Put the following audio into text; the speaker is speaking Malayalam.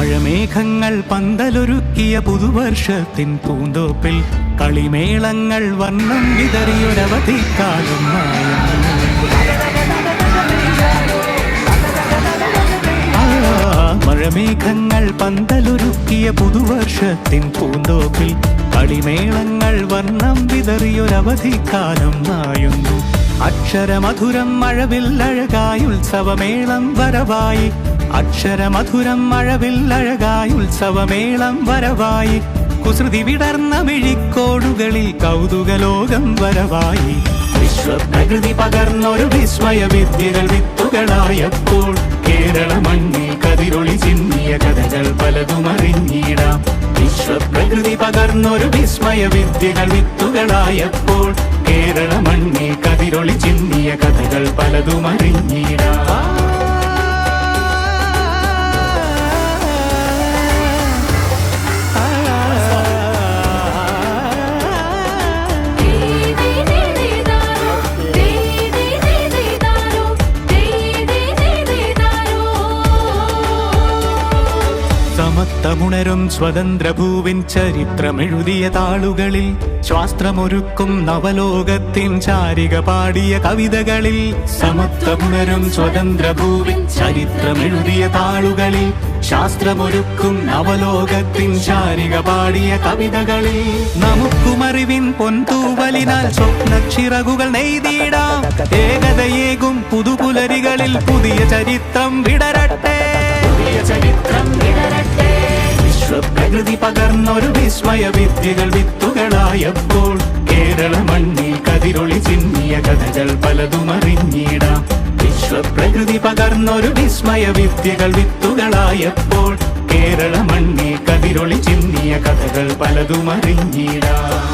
മഴമേഘങ്ങൾ പന്തലൊരുക്കിയ പുതുവർഷത്തിൻ പൂന്തോപ്പിൽ കളിമേളങ്ങൾ വർണ്ണം വിതറിയൊരവധിക്കാലം മഴമേഘങ്ങൾ പന്തലൊരുക്കിയ പുതുവർഷത്തിൻ പൂന്തോപ്പിൽ കളിമേളങ്ങൾ വർണ്ണം വിതറിയൊരവധിക്കാലം നായുന്നു. അക്ഷരമധുരം മഴവില്ലഴകായി ഉത്സവമേളം വരവായി, അക്ഷരമധുരം മഴവില്ലഴകായി ഉത്സവമേളം വരവായി, കുസൃതി വിടർന്ന മിഴിക്കോടുകളിൽ കൗതുകലോകം വരവായി. വിശ്വപ്രകൃതി പകർന്നൊരു വിസ്മയ വിദ്യകൾ വിത്തുകളായപ്പോൾ കേരള മണ്ണിൽ കതിരൊളി ചിന്നിയ കഥകൾ പലതും അറിഞ്ഞിടാം. വിശ്വപ്രകൃതി പകർന്നൊരു വിസ്മയ വിദ്യകൾ വിത്തുകളായപ്പോൾ കേരള മണ്ണിൽ കതിരൊളി ചിന്നിയ കഥകൾ പലതും അറിഞ്ഞിടാം. സമത്വമുണരും സ്വതന്ത്രഭൂവിൻ ചരിത്രമെഴുതിയ താളുകളിൽ, ശാസ്ത്രമൊരുക്കും നവലോകത്തിൻ ചാരിക പാടിയ കവിതകളിൽ. സമത്വമുണരും സ്വതന്ത്രഭൂവിൻ ചരിത്രമെഴുതിയ താളുകളിൽ, ശാസ്ത്രമൊരുക്കും നവലോകത്തിൻ ചാരിക പാടിയ കവിതകളിൽ. നമുക്കുമറിവിൻ പൊൻതൂവലിനാൽ സ്വപ്നച്ചിറകുകൾ നെയ്തിടാം. ഏകതയേകും പുതുപുലരികളിൽ പുതിയ ചരിത്രം വിടരട്ടെ, പുതിയ ചരിത്രം വിടരട്ടെ. വിശ്വപ്രകൃതി പകർന്നൊരു വിസ്മയ വിദ്യകൾ വിത്തുകളായപ്പോൾ കേരള മണ്ണിൽ കതിരൊളി ചിന്നിയ കഥകൾ പലതും അറിഞ്ഞിടാം. വിശ്വപ്രകൃതി പകർന്നൊരു വിസ്മയ വിദ്യകൾ വിത്തുകളായപ്പോൾ കേരള മണ്ണിൽ കതിരൊളി ചിന്നിയ കഥകൾ പലതും അറിഞ്ഞിടാം.